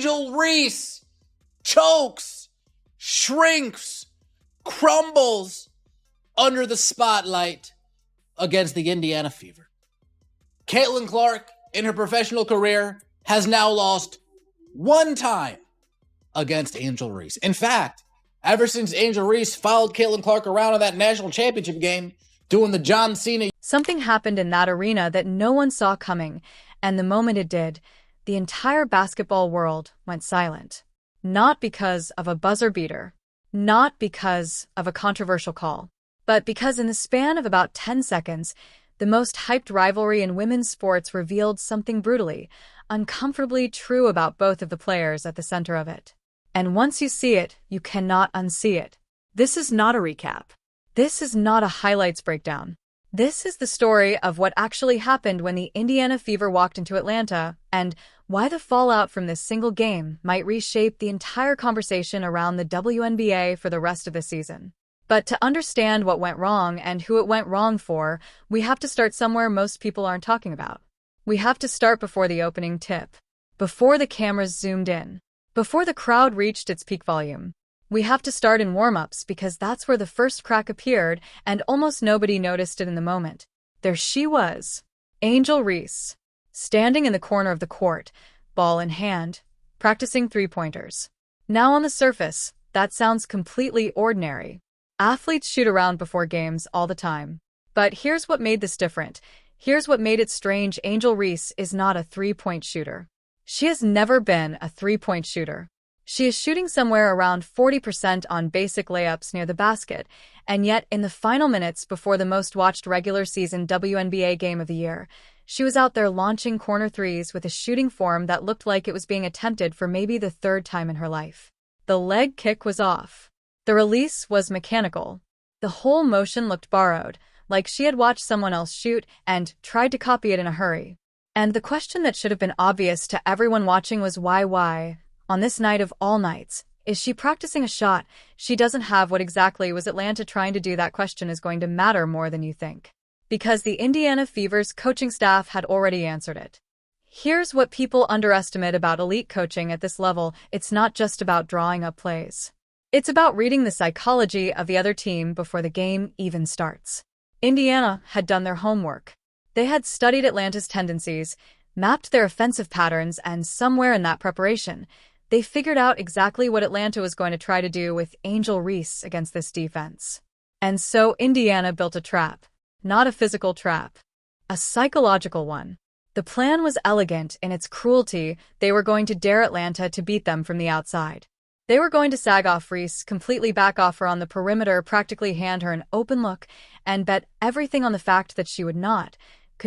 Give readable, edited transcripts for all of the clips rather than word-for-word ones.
Angel Reese chokes, shrinks, crumbles under the spotlight against the Indiana Fever. Caitlin Clark, in her professional career, has now lost one time against Angel Reese. In fact, ever since Angel Reese followed Caitlin Clark around in that national championship game, doing the John Cena. Something happened in that arena that no one saw coming, and the moment it did, the entire basketball world went silent. Not because of a buzzer beater, not because of a controversial call, but because in the span of about 10 seconds, the most hyped rivalry in women's sports revealed something brutally, uncomfortably true about both of the players at the center of it. And once you see it, you cannot unsee it. This is not a recap. This is not a highlights breakdown. This is the story of what actually happened when the Indiana Fever walked into Atlanta, and why the fallout from this single game might reshape the entire conversation around the WNBA for the rest of the season. But to understand what went wrong and who it went wrong for, we have to start somewhere most people aren't talking about. We have to start before the opening tip, before the cameras zoomed in, before the crowd reached its peak volume. We have to start in warm-ups because that's where the first crack appeared and almost nobody noticed it in the moment. There she was, Angel Reese, standing in the corner of the court, ball in hand, practicing three-pointers. Now on the surface, that sounds completely ordinary. Athletes shoot around before games all the time. But here's what made this different. Here's what made it strange. Angel Reese is not a three-point shooter. She has never been a three-point shooter. She is shooting somewhere around 40% on basic layups near the basket, and yet in the final minutes before the most watched regular season WNBA game of the year, she was out there launching corner threes with a shooting form that looked like it was being attempted for maybe the third time in her life. The leg kick was off. The release was mechanical. The whole motion looked borrowed, like she had watched someone else shoot and tried to copy it in a hurry. And the question that should have been obvious to everyone watching was why? On this night of all nights, is she practicing a shot she doesn't have? What exactly was Atlanta trying to do? That question is going to matter more than you think. Because the Indiana Fever's coaching staff had already answered it. Here's what people underestimate about elite coaching at this level. It's not just about drawing up plays. It's about reading the psychology of the other team before the game even starts. Indiana had done their homework. They had studied Atlanta's tendencies, mapped their offensive patterns, and somewhere in that preparation, they figured out exactly what Atlanta was going to try to do with Angel Reese against this defense. And so Indiana built a trap. Not a physical trap. A psychological one. The plan was elegant in its cruelty. They were going to dare Atlanta to beat them from the outside. They were going to sag off Reese, completely back off her on the perimeter, practically hand her an open look, and bet everything on the fact that she could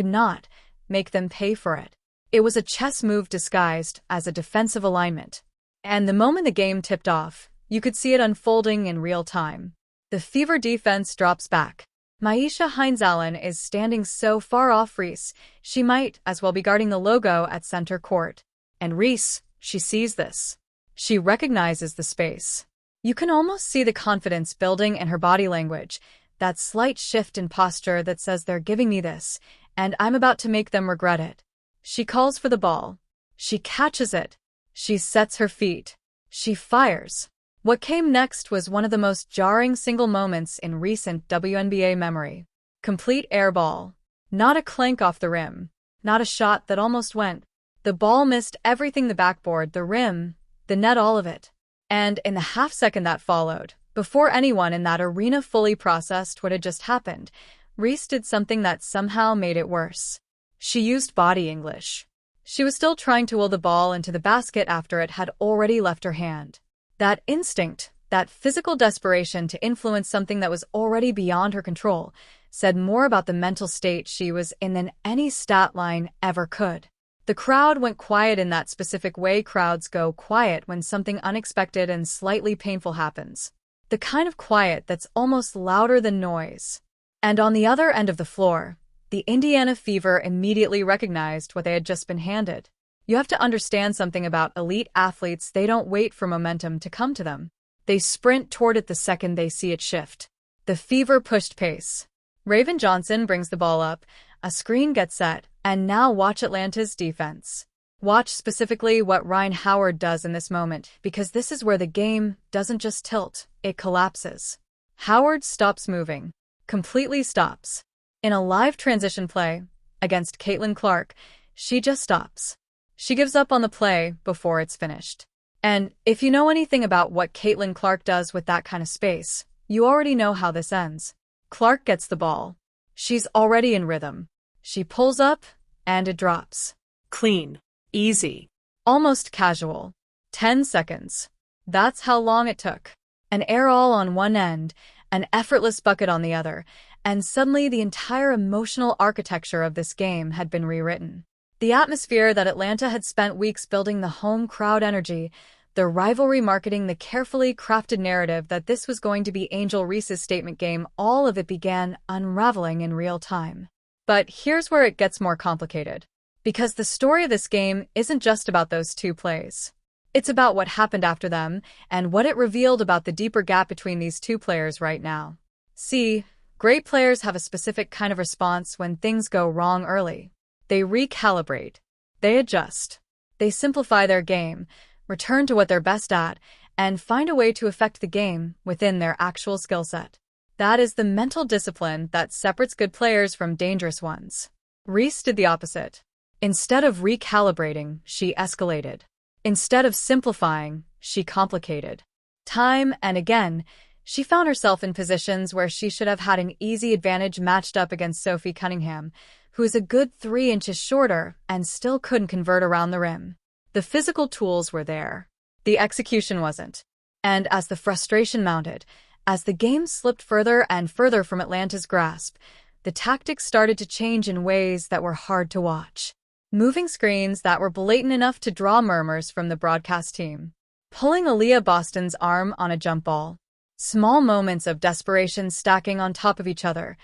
not, make them pay for it. It was a chess move disguised as a defensive alignment. And the moment the game tipped off, you could see it unfolding in real time. The Fever defense drops back. Myisha Hines-Allen is standing so far off Reese, she might as well be guarding the logo at center court. And Reese, she sees this. She recognizes the space. You can almost see the confidence building in her body language, that slight shift in posture that says they're giving me this, and I'm about to make them regret it. She calls for the ball. She catches it. She sets her feet. She fires. What came next was one of the most jarring single moments in recent WNBA memory. Complete airball. Not a clank off the rim. Not a shot that almost went. The ball missed everything: the backboard, the rim, the net, all of it. And in the half second that followed, before anyone in that arena fully processed what had just happened, Reese did something that somehow made it worse. She used body English. She was still trying to will the ball into the basket after it had already left her hand. That instinct, that physical desperation to influence something that was already beyond her control, said more about the mental state she was in than any stat line ever could. The crowd went quiet in that specific way crowds go quiet when something unexpected and slightly painful happens. The kind of quiet that's almost louder than noise. And on the other end of the floor, the Indiana Fever immediately recognized what they had just been handed. You have to understand something about elite athletes: they don't wait for momentum to come to them. They sprint toward it the second they see it shift. The Fever pushed pace. Raven Johnson brings the ball up, a screen gets set, and now watch Atlanta's defense. Watch specifically what Ryan Howard does in this moment, because this is where the game doesn't just tilt, it collapses. Howard stops moving. Completely stops. In a live transition play against Caitlin Clark, she just stops. She gives up on the play before it's finished. And if you know anything about what Caitlin Clark does with that kind of space, you already know how this ends. Clark gets the ball. She's already in rhythm. She pulls up, and it drops. Clean. Easy. Almost casual. 10 seconds. That's how long it took. An airball on one end, an effortless bucket on the other, and suddenly the entire emotional architecture of this game had been rewritten. The atmosphere that Atlanta had spent weeks building, the home crowd energy, the rivalry marketing, the carefully crafted narrative that this was going to be Angel Reese's statement game, all of it began unraveling in real time. But here's where it gets more complicated. Because the story of this game isn't just about those two plays. It's about what happened after them, and what it revealed about the deeper gap between these two players right now. See, great players have a specific kind of response when things go wrong early. They recalibrate. They adjust. They simplify their game, return to what they're best at, and find a way to affect the game within their actual skill set. That is the mental discipline that separates good players from dangerous ones. Reese did the opposite. Instead of recalibrating, she escalated. Instead of simplifying, she complicated. Time and again, she found herself in positions where she should have had an easy advantage matched up against Sophie Cunningham, who is a good 3 inches shorter and still couldn't convert around the rim. The physical tools were there. The execution wasn't. And as the frustration mounted, as the game slipped further and further from Atlanta's grasp, the tactics started to change in ways that were hard to watch. Moving screens that were blatant enough to draw murmurs from the broadcast team. Pulling Aaliyah Boston's arm on a jump ball. Small moments of desperation stacking on top of each other,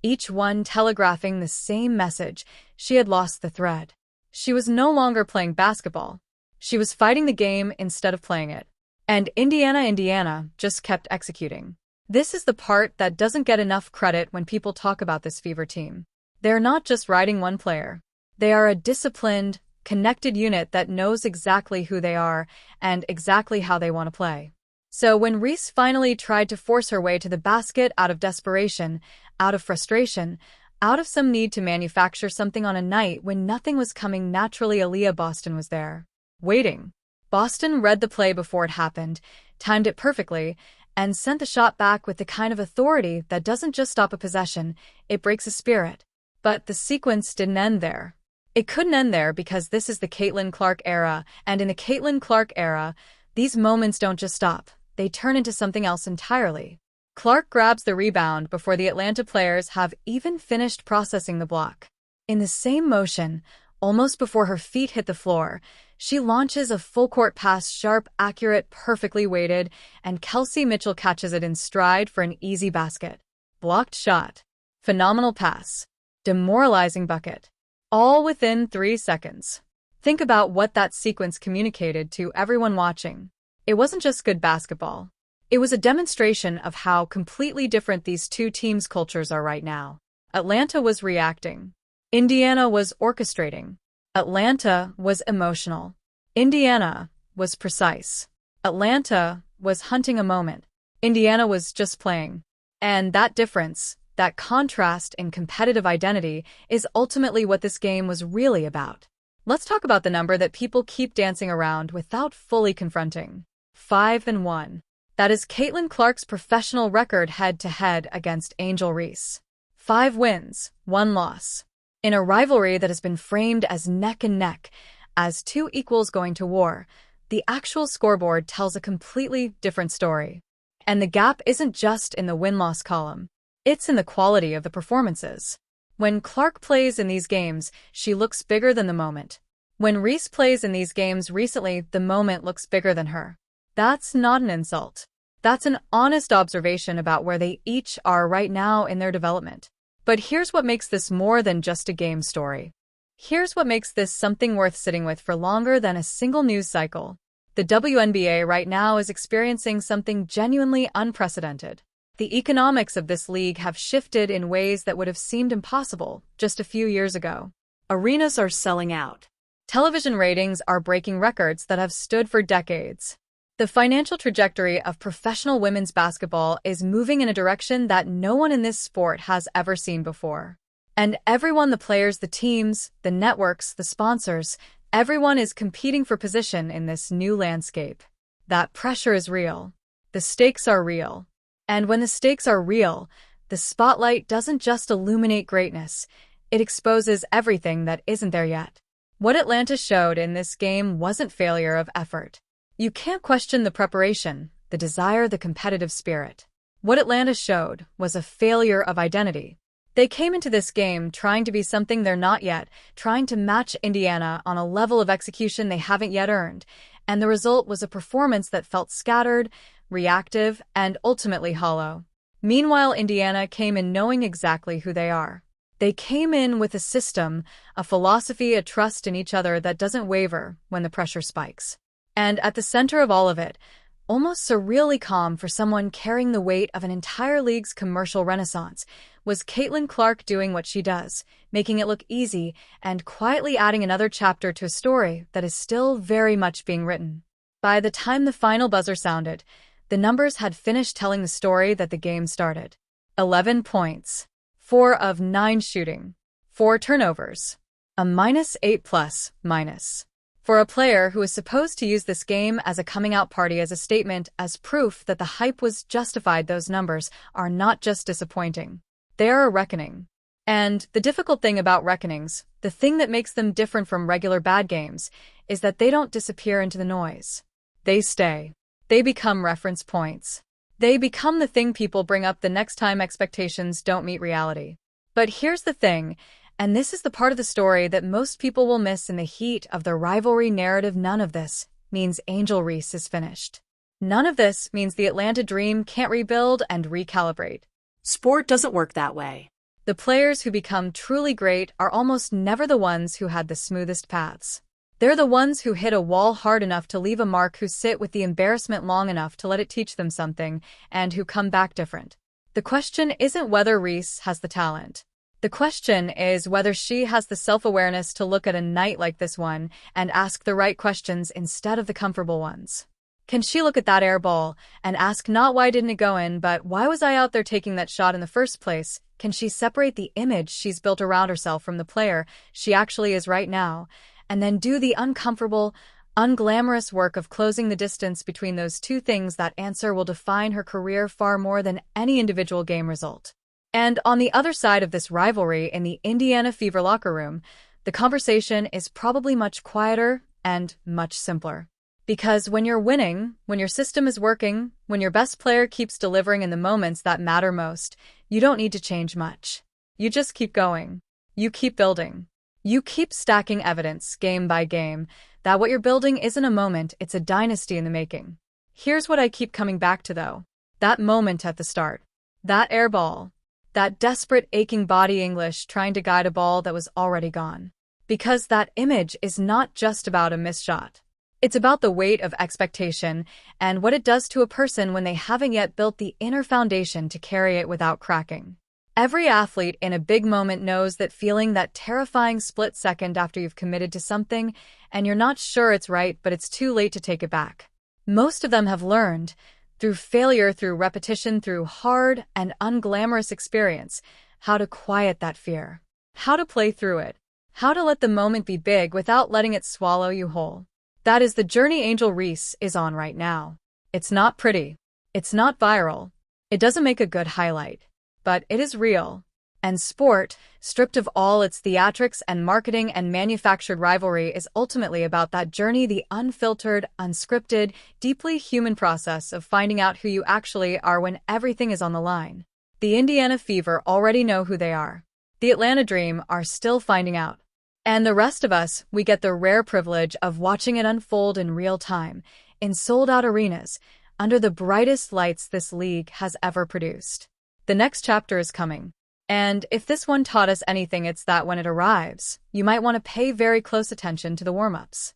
each one telegraphing the same message: she had lost the thread. She was no longer playing basketball. She was fighting the game instead of playing it. And Indiana just kept executing. This is the part that doesn't get enough credit when people talk about this Fever team. They're not just riding one player. They are a disciplined, connected unit that knows exactly who they are and exactly how they want to play. So when Reese finally tried to force her way to the basket out of desperation, out of frustration, out of some need to manufacture something on a night when nothing was coming naturally, Aaliyah Boston was there, waiting. Boston read the play before it happened, timed it perfectly, and sent the shot back with the kind of authority that doesn't just stop a possession, it breaks a spirit. But the sequence didn't end there. It couldn't end there because this is the Caitlin Clark era, and in the Caitlin Clark era, these moments don't just stop, they turn into something else entirely. Clark grabs the rebound before the Atlanta players have even finished processing the block. In the same motion, almost before her feet hit the floor, she launches a full-court pass, sharp, accurate, perfectly weighted, and Kelsey Mitchell catches it in stride for an easy basket. Blocked shot. Phenomenal pass. Demoralizing bucket. All within 3 seconds. Think about what that sequence communicated to everyone watching. It wasn't just good basketball. It was a demonstration of how completely different these two teams' cultures are right now. Atlanta was reacting. Indiana was orchestrating. Atlanta was emotional. Indiana was precise. Atlanta was hunting a moment. Indiana was just playing. And that difference, that contrast in competitive identity, is ultimately what this game was really about. Let's talk about the number that people keep dancing around without fully confronting. 5-1. That is Caitlin Clark's professional record head-to-head against Angel Reese. 5 wins, 1 loss. In a rivalry that has been framed as neck and neck, as two equals going to war, the actual scoreboard tells a completely different story. And the gap isn't just in the win-loss column. It's in the quality of the performances. When Clark plays in these games, she looks bigger than the moment. When Reese plays in these games recently, the moment looks bigger than her. That's not an insult. That's an honest observation about where they each are right now in their development. But here's what makes this more than just a game story. Here's what makes this something worth sitting with for longer than a single news cycle. The WNBA right now is experiencing something genuinely unprecedented. The economics of this league have shifted in ways that would have seemed impossible just a few years ago. Arenas are selling out. Television ratings are breaking records that have stood for decades. The financial trajectory of professional women's basketball is moving in a direction that no one in this sport has ever seen before. And everyone, the players, the teams, the networks, the sponsors, everyone is competing for position in this new landscape. That pressure is real. The stakes are real. And when the stakes are real, the spotlight doesn't just illuminate greatness, it exposes everything that isn't there yet. What Atlanta showed in this game wasn't failure of effort. You can't question the preparation, the desire, the competitive spirit. What Atlanta showed was a failure of identity. They came into this game trying to be something they're not yet, trying to match Indiana on a level of execution they haven't yet earned, and the result was a performance that felt scattered, reactive, and ultimately hollow. Meanwhile, Indiana came in knowing exactly who they are. They came in with a system, a philosophy, a trust in each other that doesn't waver when the pressure spikes. And at the center of all of it, almost surreally calm for someone carrying the weight of an entire league's commercial renaissance, was Caitlin Clark doing what she does, making it look easy and quietly adding another chapter to a story that is still very much being written. By the time the final buzzer sounded, the numbers had finished telling the story that the game started. 11 points. 4 of 9 shooting. 4 turnovers. A -8+. For a player who is supposed to use this game as a coming-out party, as a statement, as proof that the hype was justified, those numbers are not just disappointing. They are a reckoning. And the difficult thing about reckonings, the thing that makes them different from regular bad games, is that they don't disappear into the noise. They stay. They become reference points. They become the thing people bring up the next time expectations don't meet reality. But here's the thing, and this is the part of the story that most people will miss in the heat of the rivalry narrative. None of this means Angel Reese is finished. None of this means the Atlanta Dream can't rebuild and recalibrate. Sport doesn't work that way. The players who become truly great are almost never the ones who had the smoothest paths. They're the ones who hit a wall hard enough to leave a mark, who sit with the embarrassment long enough to let it teach them something, and who come back different. The question isn't whether Reese has the talent. The question is whether she has the self-awareness to look at a night like this one and ask the right questions instead of the comfortable ones. Can she look at that air ball and ask not why didn't it go in, but why was I out there taking that shot in the first place? Can she separate the image she's built around herself from the player she actually is right now, and then do the uncomfortable, unglamorous work of closing the distance between those two things? That answer will define her career far more than any individual game result. And on the other side of this rivalry, in the Indiana Fever locker room, the conversation is probably much quieter and much simpler. Because when you're winning, when your system is working, when your best player keeps delivering in the moments that matter most, you don't need to change much. You just keep going. You keep building. You keep stacking evidence, game by game, that what you're building isn't a moment, it's a dynasty in the making. Here's what I keep coming back to, though. That moment at the start. That air ball. That desperate, aching body English trying to guide a ball that was already gone. Because that image is not just about a missed shot. It's about the weight of expectation and what it does to a person when they haven't yet built the inner foundation to carry it without cracking. Every athlete in a big moment knows that feeling, that terrifying split second after you've committed to something and you're not sure it's right, but it's too late to take it back. Most of them have learned, through failure, through repetition, through hard and unglamorous experience, how to quiet that fear, how to play through it, how to let the moment be big without letting it swallow you whole. That is the journey Angel Reese is on right now. It's not pretty. It's not viral. It doesn't make a good highlight. But it is real. And sport, stripped of all its theatrics and marketing and manufactured rivalry, is ultimately about that journey, the unfiltered, unscripted, deeply human process of finding out who you actually are when everything is on the line. The Indiana Fever already know who they are. The Atlanta Dream are still finding out. And the rest of us, we get the rare privilege of watching it unfold in real time, in sold-out arenas, under the brightest lights this league has ever produced. The next chapter is coming. And if this one taught us anything, it's that when it arrives, you might want to pay very close attention to the warm-ups.